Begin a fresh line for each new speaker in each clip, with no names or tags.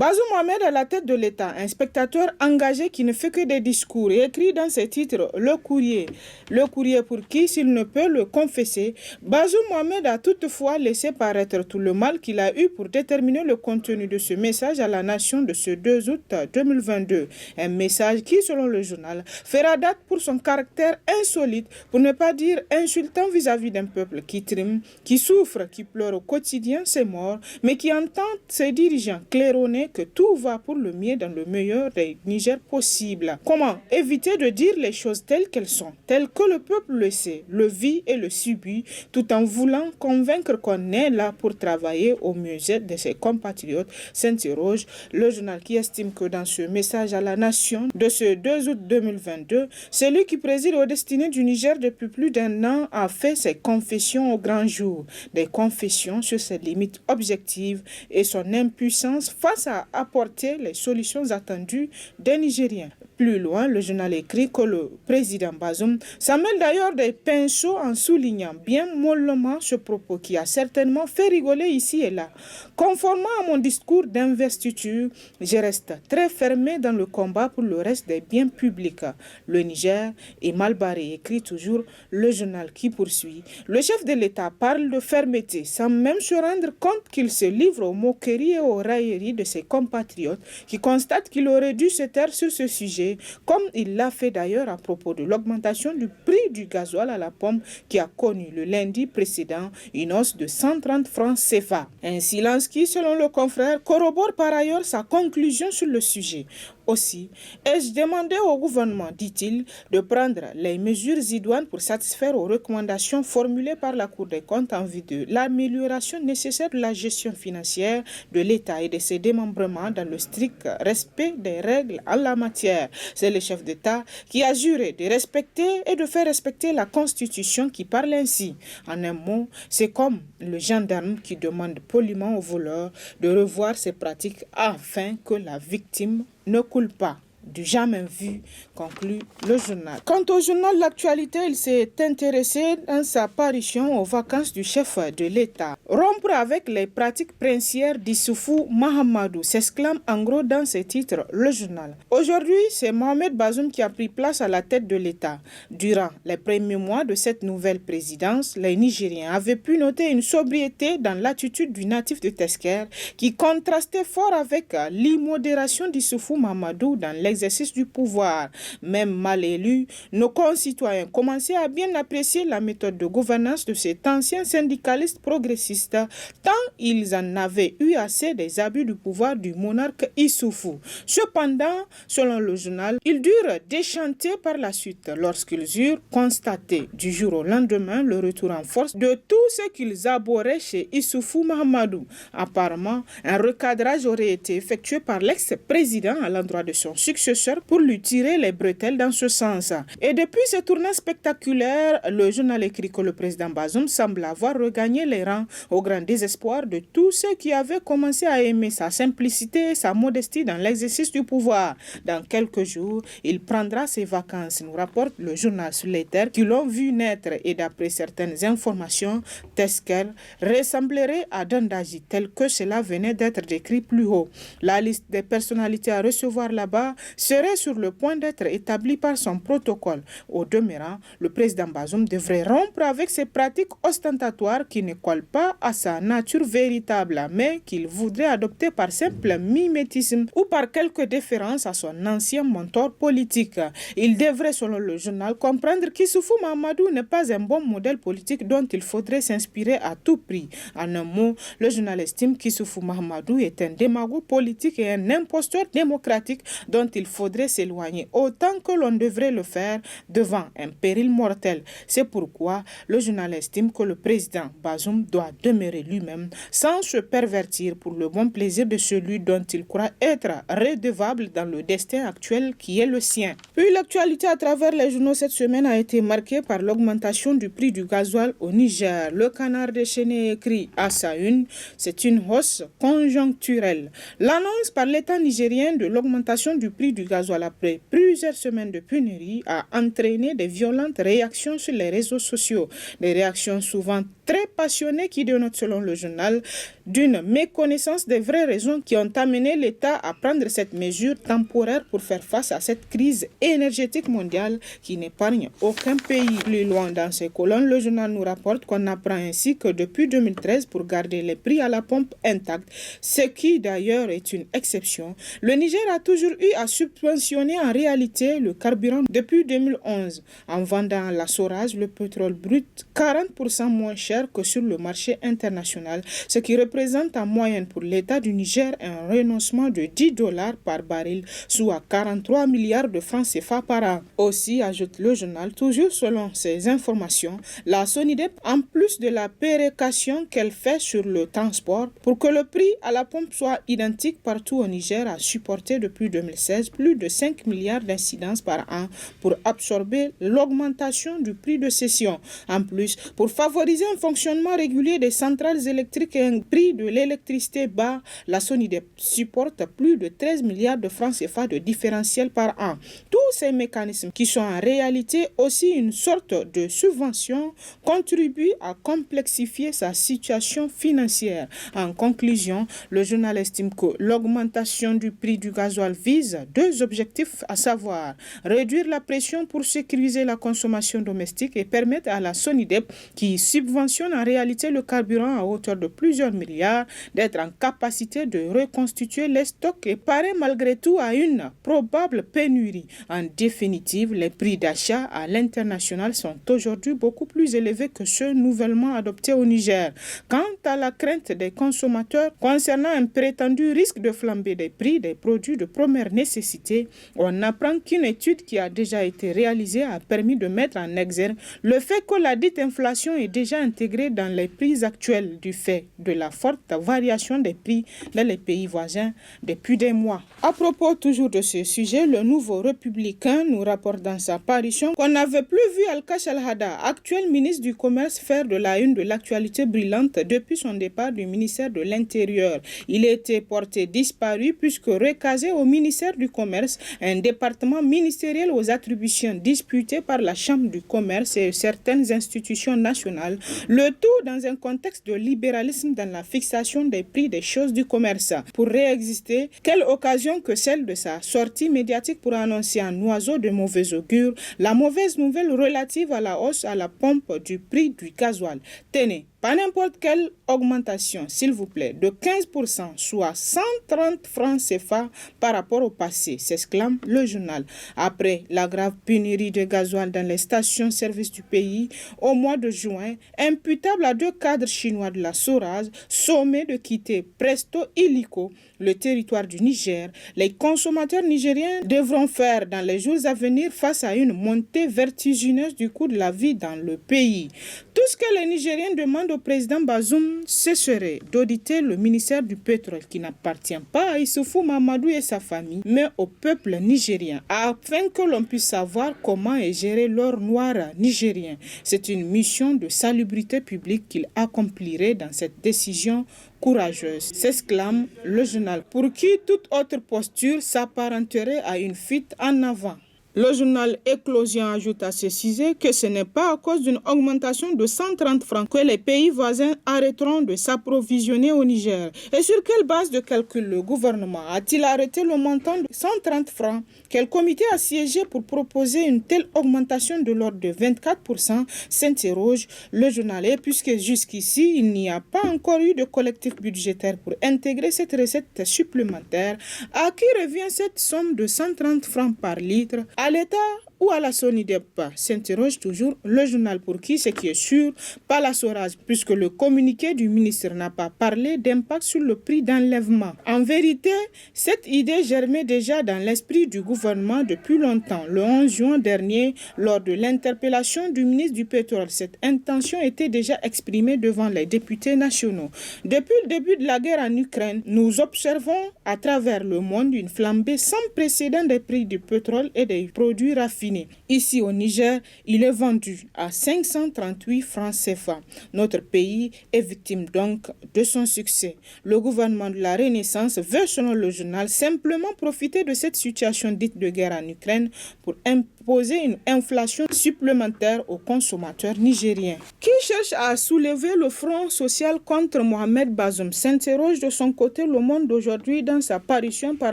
Bazoum Mohamed à la tête de l'État, un spectateur engagé qui ne fait que des discours et écrit dans ses titres Le Courrier. Le Courrier pour qui, s'il ne peut le confesser, Bazoum Mohamed a toutefois laissé paraître tout le mal qu'il a eu pour déterminer le contenu de ce message à la nation de ce 2 août 2022. Un message qui, selon le journal, fera date pour son caractère insolite, pour ne pas dire insultant vis-à-vis d'un peuple qui trime, qui souffre, qui pleure au quotidien ses morts, mais qui entend ses dirigeants claironner que tout va pour le mieux dans le meilleur des Niger possible. Comment éviter de dire les choses telles qu'elles sont, telles que le peuple le sait, le vit et le subit, tout en voulant convaincre qu'on est là pour travailler au mieux-être de ses compatriotes, s'interroge le journal qui estime que dans ce message à la nation de ce 2 août 2022, celui qui préside aux destinées du Niger depuis plus d'un an a fait ses confessions au grand jour, des confessions sur ses limites objectives et son impuissance face à apporter les solutions attendues des Nigériens. Plus loin, le journal écrit que le président Bazoum s'en mêle d'ailleurs des pinceaux en soulignant bien mollement ce propos qui a certainement fait rigoler ici et là. Conformément à mon discours d'investiture, je reste très fermé dans le combat pour le reste des biens publics. Le Niger est mal barré, écrit toujours le journal qui poursuit. Le chef de l'État parle de fermeté sans même se rendre compte qu'il se livre aux moqueries et aux railleries de ses compatriotes qui constatent qu'il aurait dû se taire sur ce sujet, comme il l'a fait d'ailleurs à propos de l'augmentation du prix du gasoil à la pompe qui a connu le lundi précédent une hausse de 130 francs CFA. Un silence qui, selon le confrère, corrobore par ailleurs sa conclusion sur le sujet. Aussi, ai-je demandé au gouvernement, dit-il, de prendre les mesures idoines pour satisfaire aux recommandations formulées par la Cour des comptes en vue de l'amélioration nécessaire de la gestion financière de l'État et de ses démembrements dans le strict respect des règles en la matière. C'est le chef d'État qui a juré de respecter et de faire respecter la Constitution qui parle ainsi. En un mot, c'est comme le gendarme qui demande poliment au voleur de revoir ses pratiques afin que la victime ne coule pas. Du jamais vu, conclut le journal. Quant au journal L'Actualité, il s'est intéressé dans sa parution aux vacances du chef de l'État. Rompre avec les pratiques princières d'Issoufou Mahamadou, s'exclame en gros dans ses titres le journal. Aujourd'hui, c'est Mohamed Bazoum qui a pris place à la tête de l'État. Durant les premiers mois de cette nouvelle présidence, les Nigériens avaient pu noter une sobriété dans l'attitude du natif de Tesker qui contrastait fort avec l'immodération d'Issoufou Mahamadou dans l'exercice du pouvoir. Même mal élus, nos concitoyens commençaient à bien apprécier la méthode de gouvernance de cet ancien syndicaliste progressiste, tant ils en avaient eu assez des abus du pouvoir du monarque Issoufou. Cependant, selon le journal, ils durent déchanter par la suite lorsqu'ils eurent constaté du jour au lendemain le retour en force de tout ce qu'ils abhorraient chez Issoufou Mahamadou. Apparemment, un recadrage aurait été effectué par l'ex-président à l'endroit de son successeur pour lui tirer les bretelles dans ce sens. Et depuis ce tournant spectaculaire, le journal écrit que le président Bazoum semble avoir regagné les rangs au grand désespoir de tous ceux qui avaient commencé à aimer sa simplicité et sa modestie dans l'exercice du pouvoir. Dans quelques jours, il prendra ses vacances, nous rapporte le journal sur les terres qui l'ont vu naître et d'après certaines informations, Tesker ressemblerait à Dandaji tel que cela venait d'être décrit plus haut. La liste des personnalités à recevoir là-bas serait sur le point d'être établi par son protocole. Au demeurant, le président Bazoum devrait rompre avec ces pratiques ostentatoires qui ne collent pas à sa nature véritable, mais qu'il voudrait adopter par simple mimétisme ou par quelque déférence à son ancien mentor politique. Il devrait, selon le journal, comprendre qu'Issoufou Mahamadou n'est pas un bon modèle politique dont il faudrait s'inspirer à tout prix. En un mot, le journal estime qu'Issoufou Mahamadou est un démagogue politique et un imposteur démocratique dont il faudrait s'éloigner autant que l'on devrait le faire devant un péril mortel. C'est pourquoi le journal estime que le président Bazoum doit demeurer lui-même sans se pervertir pour le bon plaisir de celui dont il croit être redevable dans le destin actuel qui est le sien. Puis l'actualité à travers les journaux cette semaine a été marquée par l'augmentation du prix du gasoil au Niger. Le Canard déchaîné écrit à sa une, c'est une hausse conjoncturelle. L'annonce par l'État nigérien de l'augmentation du prix du du gasoil après plusieurs semaines de pénurie a entraîné des violentes réactions sur les réseaux sociaux. Des réactions souvent très passionnées qui dénotent, selon le journal, d'une méconnaissance des vraies raisons qui ont amené l'État à prendre cette mesure temporaire pour faire face à cette crise énergétique mondiale qui n'épargne aucun pays. Plus loin dans ces colonnes, le journal nous rapporte qu'on apprend ainsi que depuis 2013, pour garder les prix à la pompe intacts, ce qui d'ailleurs est une exception, le Niger a toujours eu à subventionner en réalité le carburant depuis 2011 en vendant à la Soraz le pétrole brut 40% moins cher que sur le marché international, ce qui représente en moyenne pour l'État du Niger un renoncement de $10 par baril, soit 43 milliards de francs CFA par an. Aussi, ajoute le journal, toujours selon ces informations, la SONIDEP, en plus de la péréquation qu'elle fait sur le transport, pour que le prix à la pompe soit identique partout au Niger, a supporté depuis 2016 plus de 5 milliards d'incidences par an pour absorber l'augmentation du prix de cession. En plus, pour favoriser un fonctionnement régulier des centrales électriques et un prix de l'électricité bas, la SONIDEP supporte plus de 13 milliards de francs CFA de différentiel par an. Tous ces mécanismes, qui sont en réalité aussi une sorte de subvention, contribuent à complexifier sa situation financière. En conclusion, le journal estime que l'augmentation du prix du gasoil vise deux objectifs, à savoir réduire la pression pour sécuriser la consommation domestique et permettre à la SONIDEP, qui subventionne en réalité le carburant à hauteur de plusieurs milliards, d'être en capacité de reconstituer les stocks et parer malgré tout à une probable pénurie. En définitive, les prix d'achat à l'international sont aujourd'hui beaucoup plus élevés que ceux nouvellement adoptés au Niger. Quant à la crainte des consommateurs concernant un prétendu risque de flambée des prix des produits de première nécessité, on apprend qu'une étude qui a déjà été réalisée a permis de mettre en exergue le fait que la dite inflation est déjà intégrée dans les prix actuels du fait de la forte variation des prix dans les pays voisins depuis des mois. À propos toujours de ce sujet, le Nouveau Républicain nous rapporte dans sa parution qu'on n'avait plus vu Al-Kash Al-Hada, actuel ministre du Commerce, faire de la une de l'actualité brillante depuis son départ du ministère de l'Intérieur. Il était porté disparu puisque recasé au ministère du Commerce, un département ministériel aux attributions disputées par la Chambre du Commerce et certaines institutions nationales, le tout dans un contexte de libéralisme dans la fixation des prix des choses du commerce. Pour réexister, quelle occasion que celle de sa sortie médiatique pour annoncer un oiseau de mauvais augure la mauvaise nouvelle relative à la hausse à la pompe du prix du gasoil. Tenez, pas n'importe quelle augmentation, s'il vous plaît, de 15%, soit 130 francs CFA par rapport au passé, s'exclame le journal. Après la grave pénurie de gasoil dans les stations-service du pays, au mois de juin, imputable à deux cadres chinois de la Soraz, sommés de quitter presto illico le territoire du Niger, les consommateurs nigériens devront faire dans les jours à venir face à une montée vertigineuse du coût de la vie dans le pays. Tout ce que les Nigériens demandent au président Bazoum, ce serait d'auditer le ministère du pétrole qui n'appartient pas à Issoufou Mamadou et sa famille, mais au peuple nigérien, afin que l'on puisse savoir comment est géré l'or noir nigérien. C'est une mission de salubrité publique qu'il accomplirait dans cette décision courageuse, s'exclame le journal, pour qui toute autre posture s'apparenterait à une fuite en avant. Le journal Éclosion ajoute à ce sujet que ce n'est pas à cause d'une augmentation de 130 francs que les pays voisins arrêteront de s'approvisionner au Niger. Et sur quelle base de calcul le gouvernement a-t-il arrêté le montant de 130 francs? Quel comité a siégé pour proposer une telle augmentation de l'ordre de 24%, s'interroge le journal. Et puisque jusqu'ici, il n'y a pas encore eu de collectif budgétaire pour intégrer cette recette supplémentaire, à qui revient cette somme de 130 francs par litre? À l'État ou à la SONIDEP, s'interroge toujours le journal, pour qui ce qui est sûr, pas la Soraz, puisque le communiqué du ministre n'a pas parlé d'impact sur le prix d'enlèvement. En vérité, cette idée germait déjà dans l'esprit du gouvernement depuis longtemps. Le 11 juin dernier, lors de l'interpellation du ministre du Pétrole, cette intention était déjà exprimée devant les députés nationaux. Depuis le début de la guerre en Ukraine, nous observons à travers le monde une flambée sans précédent des prix du pétrole et des produits raffinés. États-Unis. Ici au Niger, il est vendu à 538 francs CFA. Notre pays est victime donc de son succès. Le gouvernement de la Renaissance veut, selon le journal, simplement profiter de cette situation dite de guerre en Ukraine pour imposer une inflation supplémentaire aux consommateurs nigériens. Qui cherche à soulever le front social contre Mohamed Bazoum, s'interroge de son côté Le Monde d'aujourd'hui dans sa parution par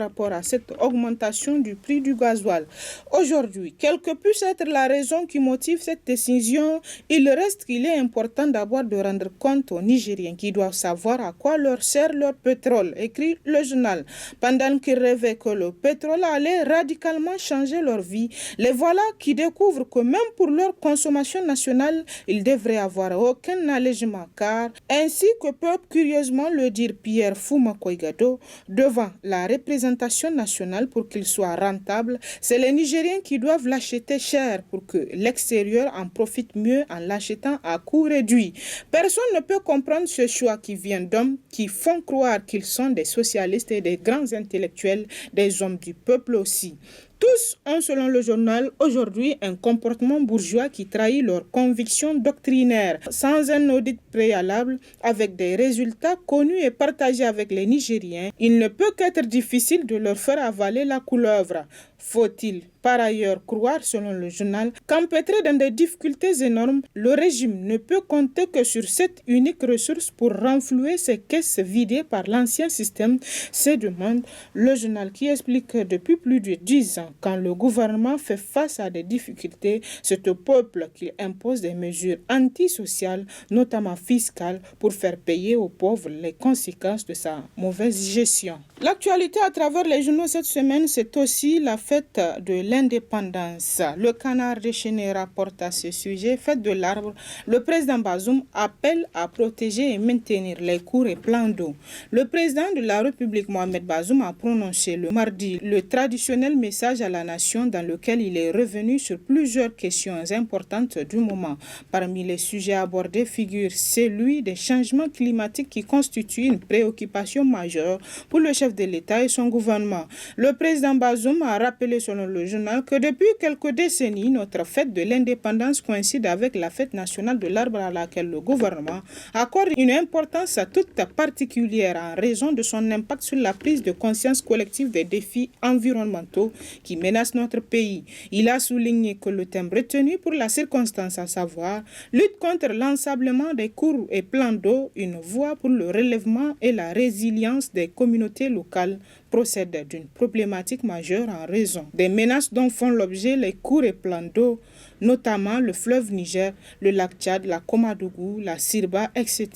rapport à cette augmentation du prix du gasoil. Aujourd'hui, quelle que puisse être la raison qui motive cette décision, il reste qu'il est important d'abord de rendre compte aux Nigériens qui doivent savoir à quoi leur sert leur pétrole, écrit le journal. Pendant qu'ils rêvaient que le pétrole allait radicalement changer leur vie, les voilà qui découvrent que même pour leur consommation nationale, ils devraient avoir aucun allègement car, ainsi que peut curieusement le dire Pierre Foumakoïgado, devant la représentation nationale pour qu'il soit rentable, c'est les Nigériens qui doivent l'acheter cher pour que l'extérieur en profite mieux en l'achetant à coût réduit. Personne ne peut comprendre ce choix qui vient d'hommes qui font croire qu'ils sont des socialistes et des grands intellectuels, des hommes du peuple aussi. Tous ont, selon le journal, aujourd'hui un comportement bourgeois qui trahit leurs convictions doctrinaires, sans un audit préalable, avec des résultats connus et partagés avec les Nigériens. Il ne peut qu'être difficile de leur faire avaler la couleuvre. Faut-il par ailleurs croire, selon le journal, qu'empêtré dans des difficultés énormes, le régime ne peut compter que sur cette unique ressource pour renflouer ses caisses vidées par l'ancien système, se demande le journal qui explique que depuis plus de 10 ans, quand le gouvernement fait face à des difficultés, c'est au peuple qu'il impose des mesures antisociales, notamment fiscales, pour faire payer aux pauvres les conséquences de sa mauvaise gestion. L'actualité à travers les journaux cette semaine, c'est aussi la fête de l'indépendance. Le Canard déchaîné rapporte à ce sujet, fête de l'arbre, le président Bazoum appelle à protéger et maintenir les cours et plans d'eau. Le président de la République, Mohamed Bazoum, a prononcé le mardi le traditionnel message à la nation dans lequel il est revenu sur plusieurs questions importantes du moment. Parmi les sujets abordés figure celui des changements climatiques qui constitue une préoccupation majeure pour le chef de l'État et son gouvernement. Le président Bazoum a rappelé, selon le journal, que depuis quelques décennies, notre fête de l'indépendance coïncide avec la fête nationale de l'arbre à laquelle le gouvernement accorde une importance toute particulière en raison de son impact sur la prise de conscience collective des défis environnementaux qui menacent notre pays. Il a souligné que le thème retenu pour la circonstance, à savoir lutte contre l'ensablement des cours et plans d'eau, une voie pour le relèvement et la résilience des communautés locales, procède d'une problématique majeure en raison des menaces dont font l'objet les cours et plans d'eau, notamment le fleuve Niger, le lac Tchad, la Komadougou, la Sirba, etc.,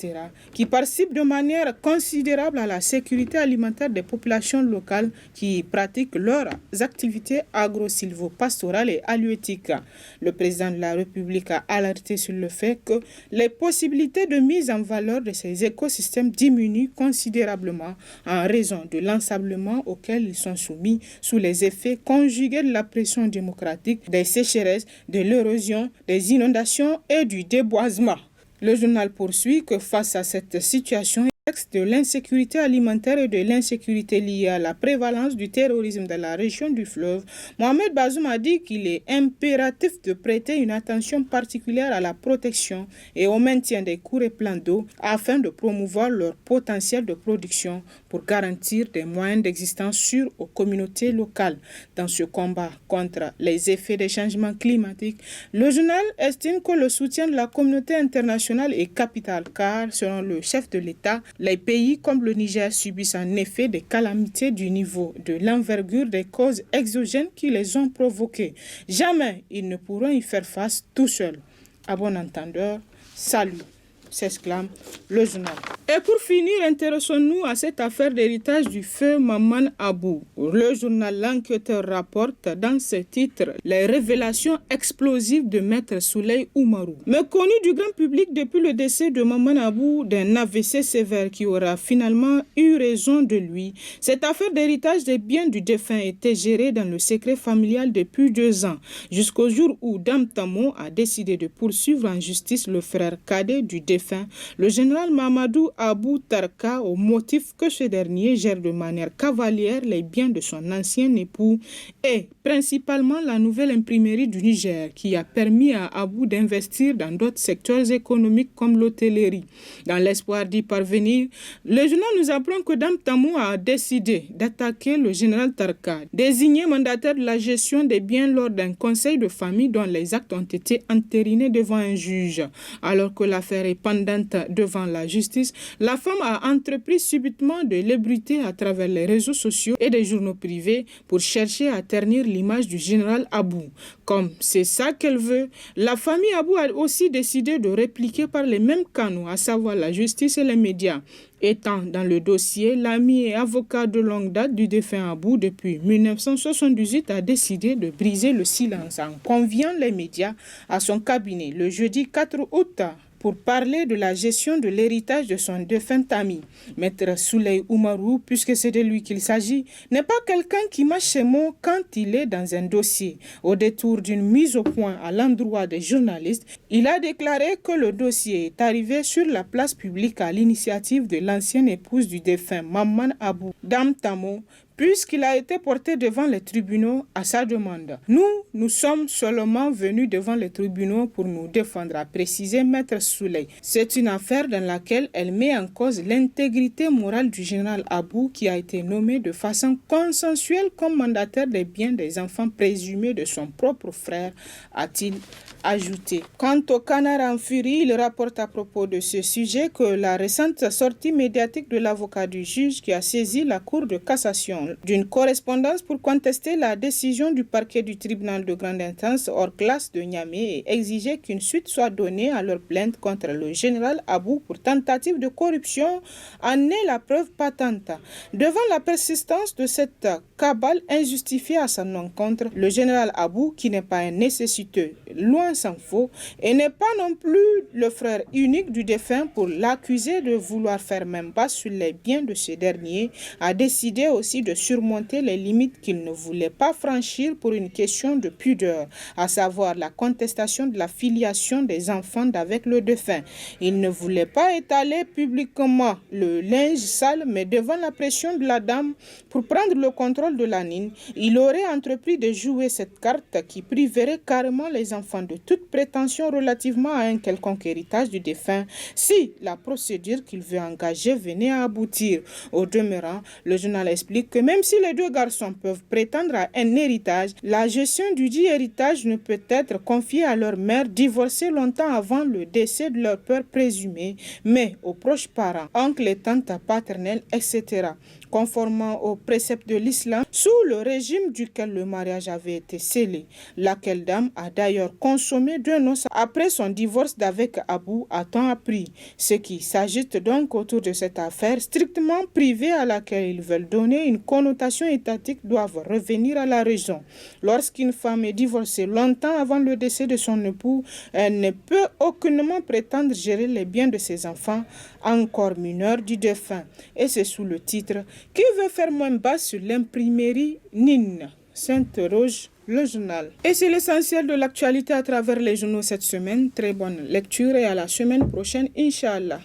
qui participent de manière considérable à la sécurité alimentaire des populations locales qui pratiquent leurs activités agro-silvo-pastorales et halieutiques. Le président de la République a alerté sur le fait que les possibilités de mise en valeur de ces écosystèmes diminuent considérablement en raison de l'ensablement auxquels ils sont soumis sous les effets conjugués de la pression démocratique, des sécheresses, de l'érosion, des inondations et du déboisement. Le journal poursuit que face à cette situation, de l'insécurité alimentaire et de l'insécurité liée à la prévalence du terrorisme dans la région du fleuve, Mohamed Bazoum a dit qu'il est impératif de prêter une attention particulière à la protection et au maintien des cours et plans d'eau afin de promouvoir leur potentiel de production pour garantir des moyens d'existence sûrs aux communautés locales. Dans ce combat contre les effets des changements climatiques, le journal estime que le soutien de la communauté internationale est capital car, selon le chef de l'État, les pays comme le Niger subissent en effet des calamités du niveau de l'envergure des causes exogènes qui les ont provoquées. Jamais ils ne pourront y faire face tout seuls. À bon entendeur, salut, s'exclame le journal. Et pour finir, intéressons-nous à cette affaire d'héritage du feu Maman Abou. Le journal L'Enquêteur rapporte dans ce titre les révélations explosives de Maître Souley Oumarou. Méconnu du grand public depuis le décès de Maman Abou d'un AVC sévère qui aura finalement eu raison de lui, cette affaire d'héritage des biens du défunt était gérée dans le secret familial depuis 2 ans, jusqu'au jour où Dame Tamo a décidé de poursuivre en justice le frère cadet du défunt, le général Mamadou Abou Tarka au motif que ce dernier gère de manière cavalière les biens de son ancien époux et principalement la nouvelle imprimerie du Niger qui a permis à Abou d'investir dans d'autres secteurs économiques comme l'hôtellerie. Dans l'espoir d'y parvenir, le journal nous apprend que Dame Tamou a décidé d'attaquer le général Tarka, désigné mandataire de la gestion des biens lors d'un conseil de famille dont les actes ont été entérinés devant un juge. Alors que l'affaire est pendante devant la justice, la femme a entrepris subitement de l'ébruiter à travers les réseaux sociaux et des journaux privés pour chercher à ternir l'image du général Abou. Comme c'est ça qu'elle veut, la famille Abou a aussi décidé de répliquer par les mêmes canaux, à savoir la justice et les médias. Étant dans le dossier, l'ami et avocat de longue date du défunt Abou depuis 1978 a décidé de briser le silence en conviant les médias à son cabinet le jeudi 4 août pour parler de la gestion de l'héritage de son défunt ami. Maître Souley Oumarou, puisque c'est de lui qu'il s'agit, n'est pas quelqu'un qui mâche ses mots quand il est dans un dossier. Au détour d'une mise au point à l'endroit des journalistes, il a déclaré que le dossier est arrivé sur la place publique à l'initiative de l'ancienne épouse du défunt Maman Abou, Dame Tamou, puisqu'il a été porté devant les tribunaux à sa demande. Nous sommes seulement venus devant les tribunaux pour nous défendre, a précisé Maître Souley. C'est une affaire dans laquelle elle met en cause l'intégrité morale du général Abou qui a été nommé de façon consensuelle comme mandataire des biens des enfants présumés de son propre frère, a-t-il ajouté. Quant au Canard en furie, il rapporte à propos de ce sujet que la récente sortie médiatique de l'avocat du juge qui a saisi la Cour de cassation d'une correspondance pour contester la décision du parquet du tribunal de grande instance hors classe de Niamey et exiger qu'une suite soit donnée à leur plainte contre le général Abou pour tentative de corruption en est la preuve patente. Devant la persistance de cette cabale injustifiée à son encontre, le général Abou, qui n'est pas un nécessiteux, loin s'en faut, et n'est pas non plus le frère unique du défunt pour l'accuser de vouloir faire main basse sur les biens de ce dernier, a décidé aussi de surmonter les limites qu'il ne voulait pas franchir pour une question de pudeur, à savoir la contestation de la filiation des enfants d'avec le défunt. Il ne voulait pas étaler publiquement le linge sale, mais devant la pression de la dame pour prendre le contrôle de la Nine, il aurait entrepris de jouer cette carte qui priverait carrément les enfants de toute prétention relativement à un quelconque héritage du défunt si la procédure qu'il veut engager venait à aboutir. Au demeurant, le journal explique que même si les deux garçons peuvent prétendre à un héritage, la gestion du dit héritage ne peut être confiée à leur mère divorcée longtemps avant le décès de leur père présumé, mais aux proches parents, oncles et tantes paternels, etc. Conformément aux préceptes de l'islam, sous le régime duquel le mariage avait été scellé. Laquelle dame a d'ailleurs consommé 2 noces après son divorce d'avec Abou à temps appris. Ce qui s'agite donc autour de cette affaire strictement privée à laquelle ils veulent donner une connotation étatique doivent revenir à la raison. Lorsqu'une femme est divorcée longtemps avant le décès de son époux, elle ne peut aucunement prétendre gérer les biens de ses enfants, encore mineurs du défunt. Et c'est sous le titre « Qui veut faire moins bas sur l'imprimerie Nine ?» s'interroge le journal. Et c'est l'essentiel de l'actualité à travers les journaux cette semaine. Très bonne lecture et à la semaine prochaine, Inch'Allah.